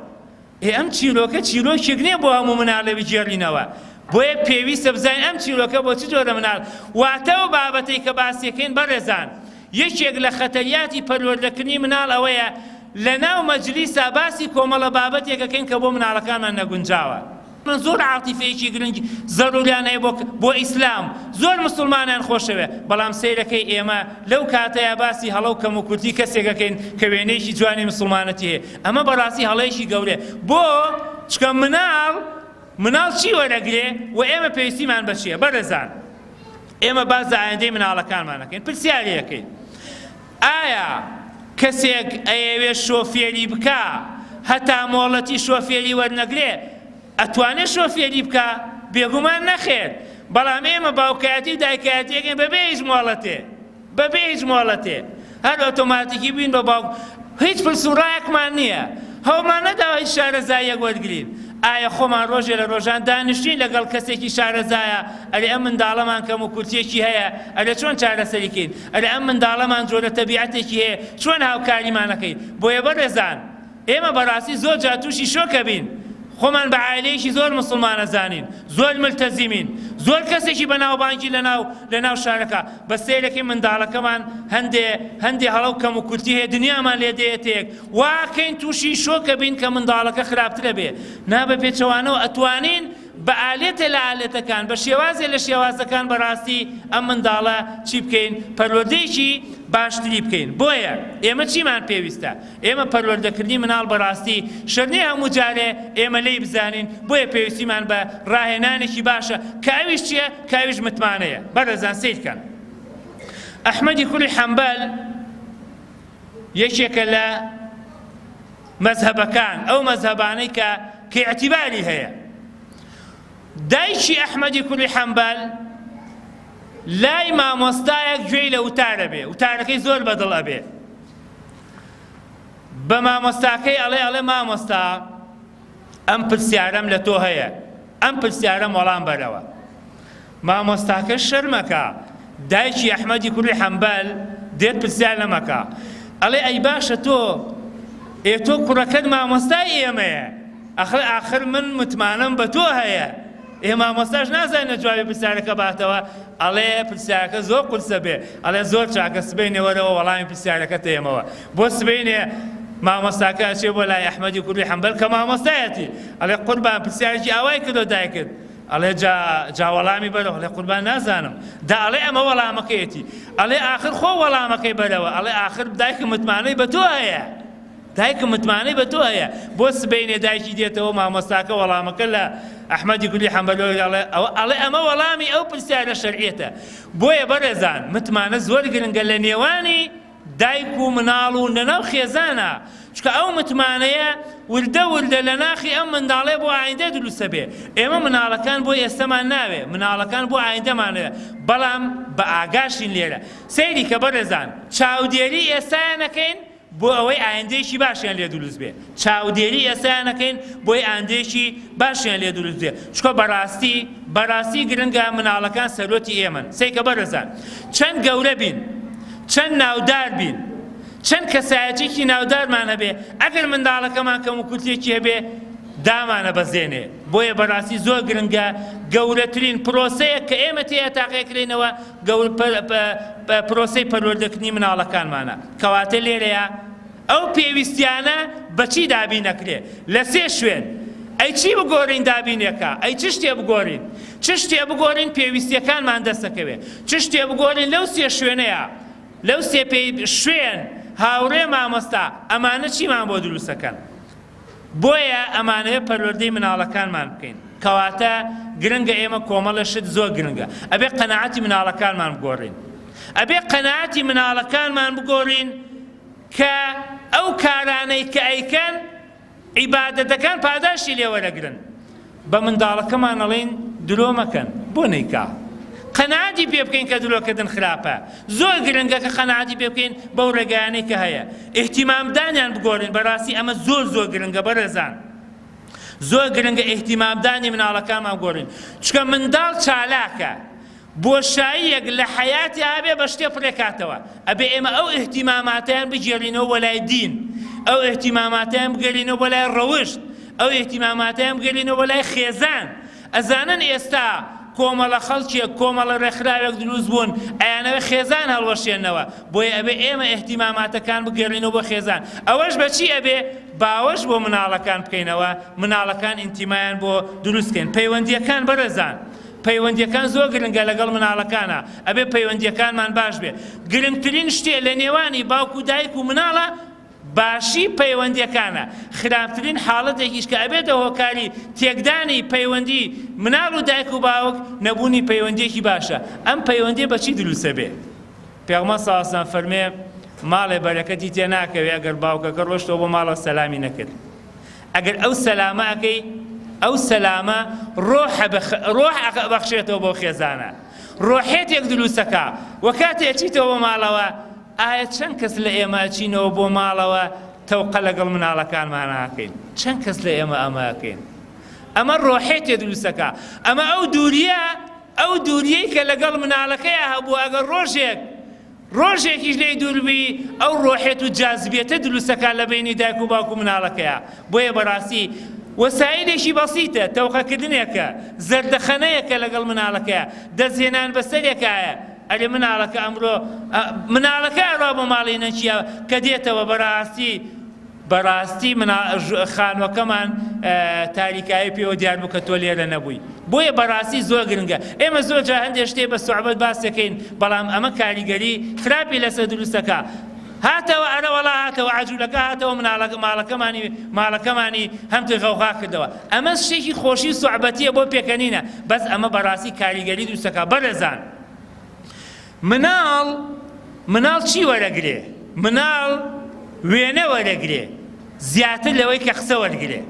ئەم چیرۆکە چیرۆکێک نییە بۆ هەموو مناڵێ بجێڕینەوە، بۆیە پێویستە بزانین ئەم چیرۆکە بۆ چ جۆرە مناڵ واتەوە بابەتەی کە باسیەکەین بەڕێزان یەکێک لە خەتەریاتی پەروەردەکردنی مناڵ ئەوەیە لە ناو مەجلیسا باسی کۆمەڵە بابەتێکەکەین کە بۆ مناڵەکانمان نەگونجاوە من زۆر عاتیفەیەکی گرنگ زەروریان هەیە بۆ ئیسلام زۆر مسلمانیان خۆشەوێ بەڵام سەیرەکەی ئێمە لەو کاتەیە باسی هەڵە و کەم و کورتی کەسێکەکەین کە وێنەیەکی جوانی مسلمانەتی هەیە ئەمە بەڕاستی هەڵەیەکی گەورەیە بۆ چکە مناڵ چی وەرەگرێ و ئێمە پێویستیمان بە چییە بەڕێزان ئێمە باز ئایندەی مناڵەکانمان دەکەین پرسیارەکەین ئایا کەسێک ئەیەوێ شۆفێری بکە هەتا مۆڵەتی شۆفێری وەرنەگرێ ئەتوانێت شۆفێری بکە بێگومان نەخێر بەڵام ئێمە باوکایەتی و دایکایەتیەکەین بەبێ هیچ مۆڵەتێ هەر ئۆتۆماتیکی بین بە باوک هیچ پرسوڕایەکمان نییە هەوڵمان نەداوە هیچ شارەزاییەک وەرگرین ئایا خۆمان ڕۆژێ لە ڕۆژان دانیشتین لەگەڵ کەسێکی شارەزایە ئەرێ ئەم منداڵەمان کەم و کورتێکی هەیە ئەرێ چۆن چارەسەریکەین ئەرێ ئەم منداڵەمان جۆرە تەبیعەتێکی هەیە چۆن هاوکاریمانەکەین بۆیە بەڕێزان ئێمە بەڕاستی زۆر جا تووشی شۆکە بین خۆمان بە عایلەیەکی زۆر مسلمانە زانین زۆر ملتەزیمین زۆر کەسێکی بەناوبانگی لەناو شارەکە بە سەیرەکەی منداڵەکەمان هەندێ هەڵە و کەم و کورتی هەیە دنیامان لێ دێتێک واکەین تووشی شۆکە بین کە منداڵەکە خراپترە بێ نابە پێچەوانەوە ئەتوانین بە ئالێتە لە ئالێتەکان بە شێوازێ لە شێوازەکان بەڕاستی ئەم منداڵە چی بکەین پەروەردەیەکی باشتری بکەین بۆیە ئێمە چیمان پێویستە ئێمە پەروەردەکردنی مناڵ بەڕاستی شەرنی هەموو جارێ ئێمە لێی بزانین بۆیە پێویستیمان بە ڕاهێنانێکی باشە کاویش چییە کاویش متمانەیە بەڕێزان سیرکەن ئەحمەدی کوڕی حەمبەل یەکێکە لە مەزهەبەکان ئەو مەزهەبانەی کە ئیعتیباری هەیە دایکی ئەحمەدی کوڕی حەمبەل لای مامۆستایەک گوێی لە وتارە بێ وتارەکەی زۆر بەدڵ ئەبێ بە مامۆستاکەی ئەڵێ مامۆستا ئەم پرسیارەم لە تۆ هەیە ئەم پرسیارەم وەڵام بەرەوە مامۆستاکە شەرمەکە دایکی ئەحمەدی کوڕی حەمبەل دێت پرسیار لەمەکە ئەڵێ ئەی باشە تۆ کوڕەکەت مامۆستای ئێمەیە ئاخر من متمانەم بە تۆ هەیە ئێمە مامۆستاش نازانێت جوابی پرسیارەکە باتەوە ئەڵێ پرسیارەکە زۆر قورسە بێ ئەڵێ زۆر چاکە سبەینێ وەرەوە وەڵامی پرسیارەکەت ئێمەوە بۆ سبەینێ مامۆستاکە ئەچێ بۆ لای ئەحمەدی کوڕی حەمبەل کە مامۆستایەتی ئەڵێ قوربان پرسیارێکی ئاوای کردۆ دایکت ئەڵێ جا وەڵامی بەرەوە ئەڵێ قوربان نازانم دا ئەڵێ ئەمە وەڵامەکەیەتی ئەڵێ ئاخر خۆ وەڵامەکەی بەرەوە ئەڵێ ئاخر دایکم متمانەی بە تۆ هەیە دایکم متمانەی بە تۆ هەیە بۆ سبەینێ دایکی دێتەوە مامۆستاکە وەڵامەکە لە ئەحمەدی کوڕی حەمبەل ئەڵێ ئەمە وەڵامی ئەو پرسیارە شەرعیەتە بۆیە بەڕێزان متمانە زۆر گرنگە لە نێوانی دایک و مناڵ و لەناو خێزانە چکە ئەو متمانەیە وردە لە ناخی ئەم منداڵێ بۆ ئایندە دروستە بێ ئێمە مناڵەکان بۆ ئێستەمان ناوێ مناڵەکان بۆ ئایندەمانەوێ بەڵام بە ئاگاشین لێرە سەیری کە بەڕێزان چاودێری ئێستایانەکەین بۆ ئەوەی ئایندەیەکی باشیان لێ دروست بێ چاودێری ئێستایانەکەین بۆی ئایندەیەکی باشیان لێ دروست بێ چکە بەڕاستی گرنگە مناڵەکان سەرۆتی ئێمەن سەیکە بەڕێزان چەند گەورە بین چەند ناودار بین چەند کەسایەتێکی ناودارمان هەبێ ئەگەر منداڵەکەمان کەم و کورتێکی هەبێ دامانە بەزێنێ بۆیە بەڕاستی زۆر گرنگە گەورەترین پرۆسەیە کە ئێمە تێیە تاقیکرێنەوە پرۆسەی پەروەردەکردنی مناڵەکانمانە کەواتە لێرەیە ئەو پێویستیانە بەچی دابین نەکرێ لە سێ شوێن ئەی چی بگۆڕین دابینێکە ئەی چ شتێ بگۆڕین چ شتێ بگۆڕین پێویستیەکانمان دەستەکەوێ چ شتێ بگۆڕین لەو سێ شوێنەیە لەو سێ شوێن هاوڕێ مامۆستا ئەمانە چیمان بۆ دروستەکەن بۆیە ئەمانەیە پەروەردەی مناڵەکانمان بکەین کەواتە گرنگە ئێمە کۆمەڵە شت زۆر گرنگە ئەبێ قەناعەتی مناڵەکانمان بگۆڕین ئەبێ قەناعەتی مناڵەکانمان بگۆڕین کە ئەو کارانەی کە ئەیکەن عیبادەتەکان پاداشی لێوەرەگرن بە منداڵەکەمان ئەڵێن درۆ مەکەن بۆ نەیکا قەناعەتی پێ بکەین کە درۆکردن خراپە زۆر گرنگە کە قەناعەتی پێ بکەین بەو ڕێگایانەی کە هەیە ئیحتیمامدانیان بگۆڕین بەڕاستی ئەمە زۆر گرنگە بەڕێزان زۆر گرنگە ئیحتیمامدانی مناڵەکانمان بگۆڕین چکە منداڵ چالاکە بۆشاییەک لە حەیاتی هەبێ بە شتێ پڕێکاتەوە ئەبێ ئێمە ئەو ئیحتیماماتیان بگێڕینەوە وەلای دین ئەو ئیحتیماماتیان بگەڕینەوە وەلای ڕەوشت ئەو ئیحتیماماتیان بگەڕینەوە وەلای خێزان ئەزانن ئێستا کۆمەڵە خەڵکێک کۆمەڵە ڕێکخراوێک دروست بوون ئەیانەوە خێزان هەڵوەشێنەوە بۆیە ئەبێ ئێمە ئێحتیماماتەکان بگەڕینەوە بۆ خێزان ئەوەش بەچی ئەبێ باوەش بۆ مناڵەکان بکەینەوە مناڵەکان ئینتیمایان بۆ دروستکەین پەیوەندیەکان بەرەزان پەیوەندیەکان زۆر گرنگە لەگەڵ مناڵەکانە ئەبێ پەیوەندیەکانمان باش بێ گرنگترین شتێ لە نێوانی باوکو و دایک و مناڵە باشی پەیوەندیەکانە خراپترین حاڵەتێکیش کە ئەبێتە هۆکاری تێکدانی پەیوەندی مناڵ و دایک و باوک نەبوونی پەیوەندیەکی باشە ئەم پەیوەندیە بەچی دروستە بێ پێغەمبەر صلی الله علیه و سلم فەرمێ ماڵێ بەرەکەتی تێ ناکەوێ ئەگەر باوکەکە ڕۆشتەوە بۆ ماڵەوە سەلامی نەکرد ئەگەر ئەو سەلامە ئەکەی ئەو سەلامە ڕۆح بەخشێتەوە بۆ خێزانە ڕۆحێتێک دروستەکە وە کاتێک چیتەوە بۆ ماڵەوە ئایا چەند کەس لە ئێمە ئەچینەوە بۆ ماڵەوە تەوقە لەگەڵ مناڵەکانمان ناکەین چەند کەس لە ئێمە ئەمەکەین ئەمە ڕۆحێتێ دروستەکە ئەمە ئەو دووریەی کە لەگەڵ مناڵەکەیە هەبوو ئەگەر ڕۆژێکیش لێی دووربی ئەو ڕۆحێت و جاذبێتە دروستەکە لە بینی دایک و باوک و مناڵەکەیە بۆیە بەڕاستی وەسایلێکی بەسیتە تەوقەکردنێکە زەردەخەنەیەکە لەگەڵ مناڵەکەیە دەستهێنان بەسەرێکایە ئەرێ مناڵەکە ئەمڕۆ مناڵەکە ئەڕوا بۆ ماڵی نەچیە کە دێتەوە بەڕاستی خانوەکەمان تاریکایی پێوە دیار بوو کە تۆ لێرە نەبووی بۆیە بەڕاستی زۆر گرنگە ئێمە زۆر جا هەندێک شتێ بە سوعبەت باس دەکەین بەڵام ئەمە کاریگەری خراپی لەسەر دروستەکە هاتەوە ئەرە وەڵا هاتەوە عەجوولەکە هاتەوە ماڵەکەمانی هەمتوی غەوغا کردەوە ئەمە شتێکی خۆشی سوعبەتیە بۆ پێکەنینە بەس ئەمە بەڕاستی کاریگەری دروستەکە بەرەزان مناڵ چی وەرەگرێ مناڵ وێنە وەرەگرێ زیاتر لەوەی کە قسە وەرگرێ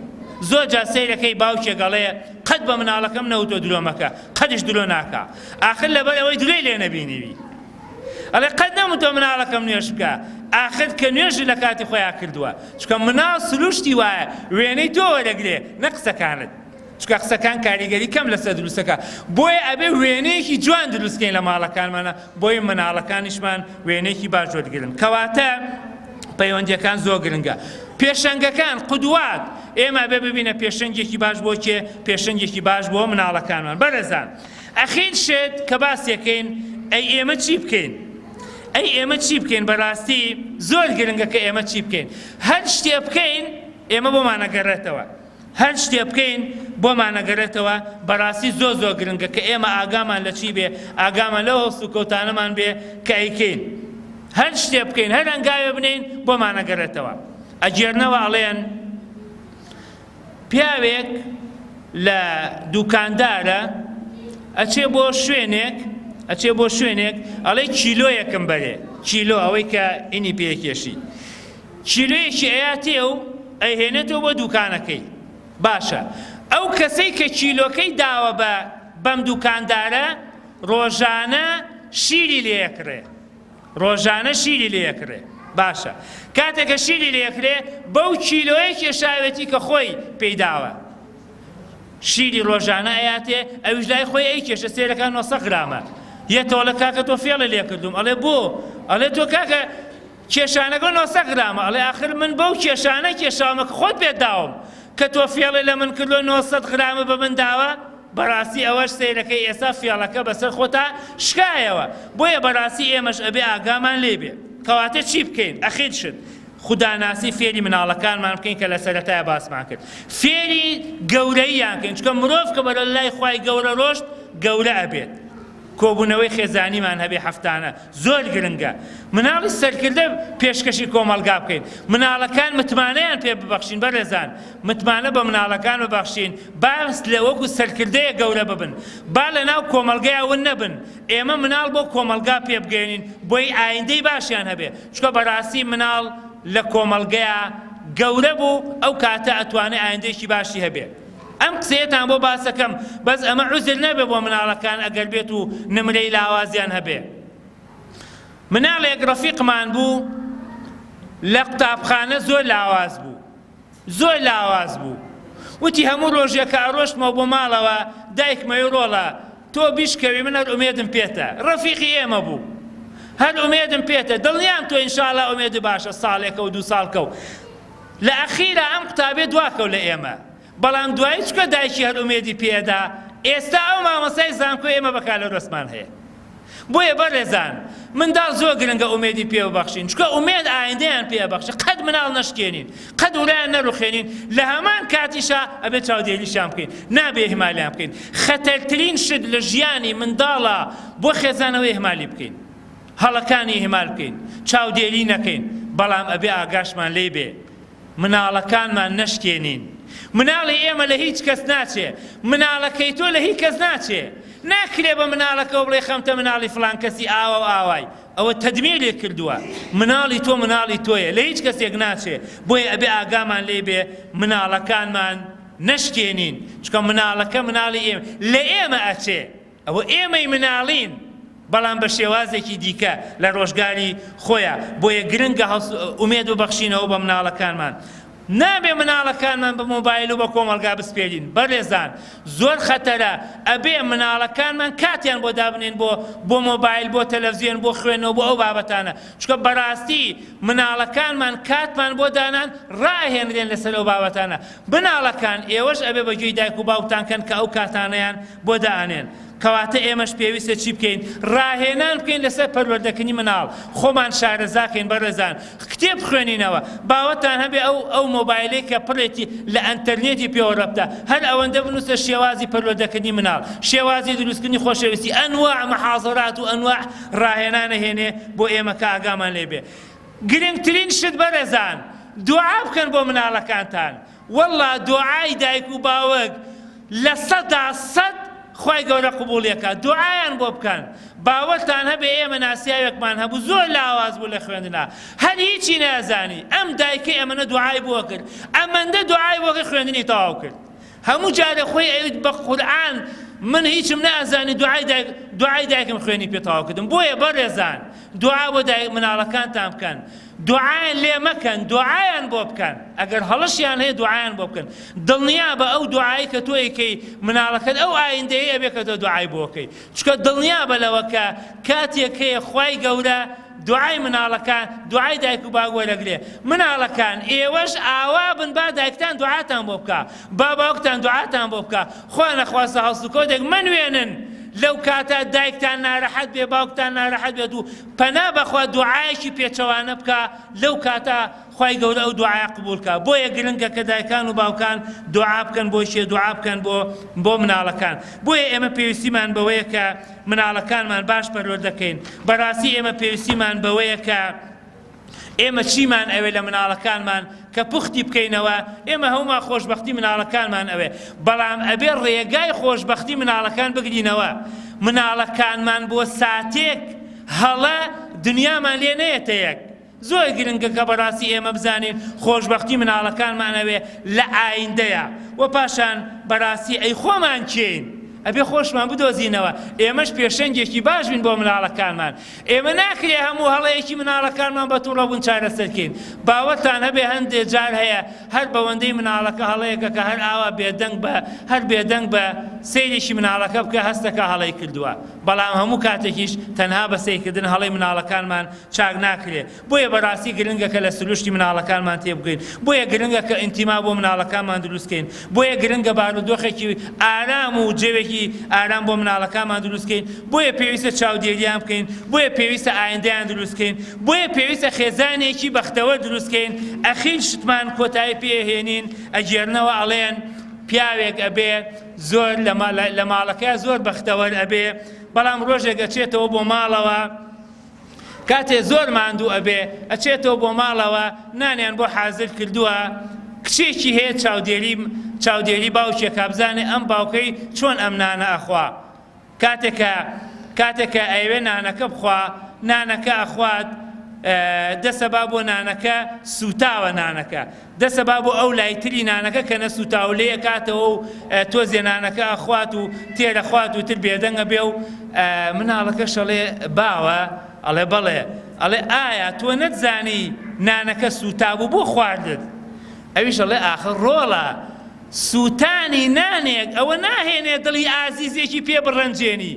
زۆر جا سەیرەکەی باوکێ گەڵەیە قەت بە مناڵەکەم نەوتۆ درۆمەکە قەتش درۆ ناکا ئاخر لەبەر ئەوەی درۆی لێ نەبینیوی ئەڵێ قەت نەموتۆ مناڵەکەم نوێش بکە ئاخر کە نوێژی لە کاتی خۆیان کردووە چکە مناڵ سروشتی وایە وێنەی تۆ وەرەگرێ نە قسەکانت چکە قسەکان کاریگەری کەم لەسەر دروستەکە بۆیە ئەبێ وێنەیەکی جوان دروستکەین لە ماڵەکانمانە بۆیە مناڵەکانیشمان وێنەیەکی باش وەرگرن کەواتە پەیوەندیەکان زۆر گرنگە پێشەنگەکان قودوات ئێمە بێ ببینە پێشەنگێکی باش بۆ کێ پێشەنگێکی باش بۆ مناڵەکانمان بەرەزان ئەخیر شێت کە باسیەکەین ئەی ئێمە چی بکەین ئێمە چی بکەین بەڕاستی زۆر گرنگە کە ئێمە چی بکەین هەر شتێ بکەین ئێمە بۆمانەگەڕێتەوە هەر شتێ بکەین بۆمانەگەڕێتەوە بەڕاستی زۆر گرنگە کە ئێمە ئاگامان لە چی بێ ئاگامان لە هەست و کەوتانەمان بێ کە ئەیکەین هەر شتێ بکەین هەر ئەنگاوێ بنین بۆمانەگەڕێتەوە ئەجێرنەوە ئەڵێن پیاوێک لە دوکاندارە ئەچێ بۆ شوێنێک ئەڵێ کیلۆیەکم بەرێ کیلۆ ئەوەی کە ئینی پێکێشی کیلۆیەکی ئەیاتێ و ئەیهێنێتەوە بۆ دوکانەکەی باشە ئەو کەسەی کە کیلۆکەی داوە بەم دوکاندارە ڕۆژانە شیری لێکرێ باشە کاتێکە شیری لێکرێ بەو کیلۆیە کێشاوێتی کە خۆی پێیداوە شیری ڕۆژانە ئەیاتێ ئەویش لای خۆی ئەی کێشە سێرەکان 900 گرامە یەتەوە کاکە تۆ فێڵە لێ کردوم ئەڵێ بۆ ئەڵێ تۆ کاکە کێشانەکە 900 گرامە ئەڵێ آخر من بەو کێشانە کێشاومە کە خۆت پێت داوم کە تۆ فێڵی لە من کردو 900 گرامە بە من داوە بەڕاستی ئەوەش سەیرەکەی ئێستا فێڵەکە بەسەر خۆتا شکایەوە بۆیە بەڕاستی ئێمەش ئەبێ ئاگامان لێبێ کەواتە چی بکەین ئەخیر شت خوداناسی فێری مناڵەکانمان بکەین کە لە سەرەتایە باسمان کرد فێری گەورەییان بکەین چکە مرۆڤ کە بەرە لای خوای گەورە ڕۆشت گەورە ئەبێت کۆبوونەوەی خێزانیمان هەبێ هەفتانە زۆر گرنگە مناڵی سەرکردە پێشکەشی کۆمەلگا بکەین مناڵەکان متمانەیان پێ ببەخشین بەڕێزان متمانە بە مناڵەکان ببەخشین باس لە وەکو سەرکردەیە گەورە ببن با لە ناو کۆمەلگایە ون نەبن ئێمە مناڵ بۆ کۆمەلگا پێ بگەێنین بۆی ئایندەی باشیان هەبێ چکە بەڕاستی مناڵ لە کۆمەلگەیە گەورە بوو ئەو کاتە ئەتوانێت ئایندەیەکی باشی هەبێ ئەم قسەیەتان بۆ باسەکەم بەس ئەمە عوزر نەبێ بۆ مناڵەکان ئەگەر بێت و نمرەی لاوازیان هەبێ مناڵێک ڕەفیقمان بوو لە قوتابخانە زۆر لاواز بوو وتی هەموو ڕۆژێک کە ئەڕۆشتمەوە بۆ ماڵەوە دایکمەوەی ڕۆڵە تۆ بیشکەوی من هەر ئومێدم پێتە ڕەفیقی ئێمە بوو هەر ئومێدم پێتە دڵنیام تۆ ئینشاڵڵا ئومێدی باشە ساڵێکە و 2 ساڵکە و لە ئەخیرا ئەم قوتابێ دواکەو لە ئێمە بەڵام دوایی چکە دایکی هەر ئومێدی پێدا ئێستا ئەو مامۆستای زانکۆی ئێمە بەکار لە ڕۆسمان هەیە. بۆیە بەڕێزان منداڵ زۆر گرنگە ئومێدی پێ ببەخشین، چکە ئومێد ئایندەیان پێ بەخشە، قەت مناڵ نەشکێنین، قەت وڵایان نەڕوخێنین، لە هەمان کاتیشا ئەبێت چاودێریشان بکەین، نابێ ئیهمالیان بکەین. خەتەرترین شت لە ژیانی منداڵە بۆ خێزانەوەی ئیهمالی بکەین، هەڵەکانی ئیهمال بکەین، چاودێری نەکەین، بەڵام ئەبێ ئاگاشمان لێ بێ مناڵەکانمان نەشکێنین. مناڵی ئێمە لە هیچ کەس ناچێ، مناڵەکەی تۆ لە هیچ کەس ناچێ. ناکرێ بە مناڵەکە بڵێ خەمتە مناڵی فلان کەسی ئاوا و ئاوای، ئەوە تەدمێرێک کردووە. مناڵی تۆ مناڵی تۆیە، لە هیچ کەسێک ناچێ. بۆیە ئەبێ ئاگامان لێ بێ مناڵەکانمان نەشکێنین، چکە مناڵەکە مناڵی ئێمە لە ئێمە ئەچێ، ئەوە ئێمەی مناڵین، بەڵام بە شێوازێکی دیکە لە ڕۆژگاری خۆیە. بۆیە گرنگە ئومێد ببەخشینەوە بە مناڵەکانمان. نابێ مناڵەکانمان بە مۆبایل و بە کۆمەلگا بسپێرین. بەڕێزان زۆر خەتەرە، ئەبێ مناڵەکانمان کاتیان بۆ دابنێن بۆ مۆبایل، بۆ تەلەڤیزیۆن، بۆ خوێندنەوە، بۆ ئەو بابەتانە، چکە بەڕاستی مناڵەکانمان کاتمان بۆ دانان ڕاهێنرێن لەسەر ئەو بابەتانە. مناڵەکان ئێوەش ئەبێ بەگوێی دایک و باوکتانکەن کە ئەو کاتانەیان بۆ دائانێن. کەواتە ئێمەش پێویستە چی بکەین؟ ڕاهێنان بکەین لەسەر پەروەردەکردنی مناڵ، خۆمان شارەزاکەین. بەڕێزان کتێب خوێنینەوە، باوەتان هەبێ ئەو مۆبایلەی کە پڕێتی لە ئەنتەرنێتی پێوە ڕەبتە، هەر ئەوەندە بنووسە شێوازی پەروەردەکردنی مناڵ، شێوازی دروستکردنی خۆشەویستی، ئەنواع مەحاضرات و ئەنواع ڕاهێنانە هێنێ بۆ ئێمە کە ئاگامان لێ بێ. گرنگترین شت بەڕێزان دوعا بکەن بۆ مناڵەکانتان. وەڵڵا دوعای دایک و باوەک لە 100% خی گەورە قبوڵیەکە. دوعایان بۆ بکەن. باوەتان هەبێ ئێمە ناسیاوێکمان هەبوو زۆر لاواز بوو لە خوێندنا، هەر هیچی نازانی، ئەم دایکە ئەمەنە دوعای بۆ کرد، ئەمەندە دوعای بۆ خوێندنی تەواو کرد. هەموو جارە خۆی ئەویت بە قورئان من هیچم نازانی دوعای دایکم خوێنی پێ تەواو کردم. بۆیە بەڕێزان دوعا بۆ مناڵەکانتان بکەن، دوعایان لێ مەکەن، دوعایان بۆ بکەن. ئەگەر هەڵەشیان هەیە دوعایان بۆ بکەن. دڵنیا بە ئەو دوعایی کە تۆ ئەیکەی مناڵەکەت ئەو ئایندەیە ئەبێ کە تۆ دوعای بۆ بکەی، چکە دڵنیا بە لەوە کە کاتێک هەیە خی گەورە دوعای مناڵەکان، دوعای دایک و باوک وەرەگرێ. مناڵەکان ئێوەش ئاوا بن با دایکتان دوعاتان بۆ بکە، با باوکتان دوعاتان بۆ بکە. خوا نەخواستە هەڵس و کۆدێک منوێنن لەو کاتە دایکتان ناڕەحەت بێ، باوکتان ناڕەحەت بێت و پەنا بەخوا دوعایەکی پێچەوانە بکە، لەو کاتە خی گەورە ئەو دوعای قبول بکە. بۆیە گرنگە کە دایکان و باوکان دوعا بکەن بۆ شێ، دوعا بکەن بۆ مناڵەکان. بۆیە ئێمە پێویستیمان بەوەیە کە مناڵەکانمان باش پەروەردەکەین. بەڕاستی ئێمە پێویستیمان بەوەیە کە ئێمە چیمان ئەوێ لە مناڵەکانمان کە پوختی بکەینەوە. ئێمە هەمومان خۆشبەختی مناڵەکانمان ئەوێ، بەڵام ئەبێ ڕێگای خۆشبەختی مناڵەکان بگرینەوە. مناڵەکانمان بۆ ساتێک هەڵە دنیامان لێ نەیەتە یەک. زۆر گرنگە کە بەڕاستی ئێمە بزانین خۆشبەختی مناڵەکانمان ئەوێ لە ئایندەیە، و پاشان بەڕاستی ئەی خۆمان چین ئەبێ خۆشمان بدۆزینەوە. ئێمەش پێشەنگێکی باش بین بۆ مناڵەکانمان. ئێمە ناکرێ هەموو هەڵەیەکی مناڵەکانمان بە تووڕە بوون چارەسەرکەین. باوەتان هەبێ هەندێک جار هەیە هەر بەوەندەی مناڵەکە هەڵەیەکە کە هەر ئاوا بێدەنگ بە سەیرێکی مناڵەکە بکە هەستەکە هەڵەی کردووە، بەڵام هەموو کاتێکیش تەنها بە سەیرکردن هەڵەی مناڵەکانمان چاک ناکرێ. بۆیە بەڕاستی گرنگە کە لە سروشتی مناڵەکانمان تێبگەین. بۆیە گرنگە کە ئینتیما بۆ مناڵەکانمان دروستکەین. بۆیە گرنگە بارودۆخێکی ئارام و جێوێکی ئارام بۆ مناڵەکانمان دروستکەین. بۆیە پێویستە چاودێریان بکەین، بۆیە پێویستە ئایندەیان دروستکەین، بۆیە پێویستە خێزانێکی بەختەوە دروستکەین. ئەخیر شتمان کۆتایی پێهێنین، ئەگێرنەوە ئەڵێن پیاوێک ئەبێ زۆر لە ماڵەکە زۆر بەختەوەر ئەبێ، بەڵام ڕۆژێک ئەچێتەوە بۆ ماڵەوە کاتێ زۆر ماندوو ئەبێ، ئەچێتەوە بۆ ماڵەوە نانیان بۆ حازر کردووە، کچێکی هەیە چاودێری باوکێکە بزانێ ئەم باوکەی چۆن ئەم نانە ئەخوا. کاتێکە ئەیوێ نانەکە بخوا، نانەکە ئەخوات، دەسەبا بۆ نانەکە سوتاوە، نانەکە دەسەبا بۆ ئەو لایتری نانەکە کە نەسوتاو لێ کاتەوە و تۆزێ نانەکە ئەخوات و تێرە خوات و تر بێدەنگە بێ و مناڵەکە شەڵێ باوە، ئەڵێ بەڵێ، ئەڵێ ئایا تۆ نەتزانی نانەکە سوتا بوو بۆ خواردت؟ ئەویش ئەڵێ ئاخر ڕۆڵە سوتانی نانێک ئەوە ناهێنێ دڵی ئازیزێکی پێ بڕەنجێنی.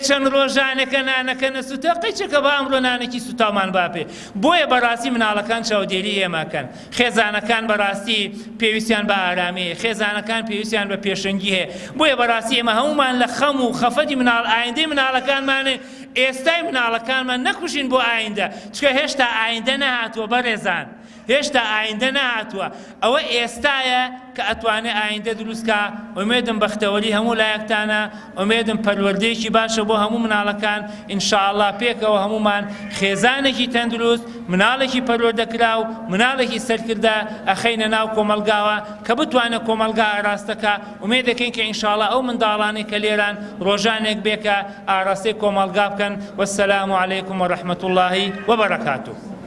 چەند ڕۆژانێکە نانەکە نەسووتە قەیچەکە بە ئەمڕۆ نانێکی سوتامان باپێ بۆیە بەڕاستی مناڵەکان چاودێری ئێمەکەن خێزانەکان بەڕاستی پێویستیان بە ئارامەیە خێزانەکان پێویستیان بە پێشەنگی هەیە بۆیە بەڕاستی ئێمە هەمومان لە خەم و خەفەتی ئایندەی مناڵەکانمانێ ئێستای مناڵەکانمان نەکوژین بۆ ئایندە چکە هێشتا ئایندە نەهاتووە بەڕێزان هێشتا ئایندە نەهاتووە ئەوە ئێستایە کە ئەتوانێت ئایندە دروستکە ئومێدم بەختەوەری هەموو لایەکتانە ئومێدم پەروەردەیەکی باشە بۆ هەموو مناڵەکان ئینشاءالله پێکەوە هەمومان خێزانێکی تەندروست مناڵێکی پەروەردەکراو مناڵێکی سەرکردە ئەخەینە ناو کۆمەلگاوە کە بتوانێت کۆمەلگا ئاراستەکە ئومێد دەکەین کە ئینشاءالله ئەو منداڵانەی کە لێران ڕۆژانێک بێکە ئاراستەی کۆمەلگا بکەن وەسەلام عەلەیکوم وەڕەحمەتوڵڵاهی وەبەرەکاتوه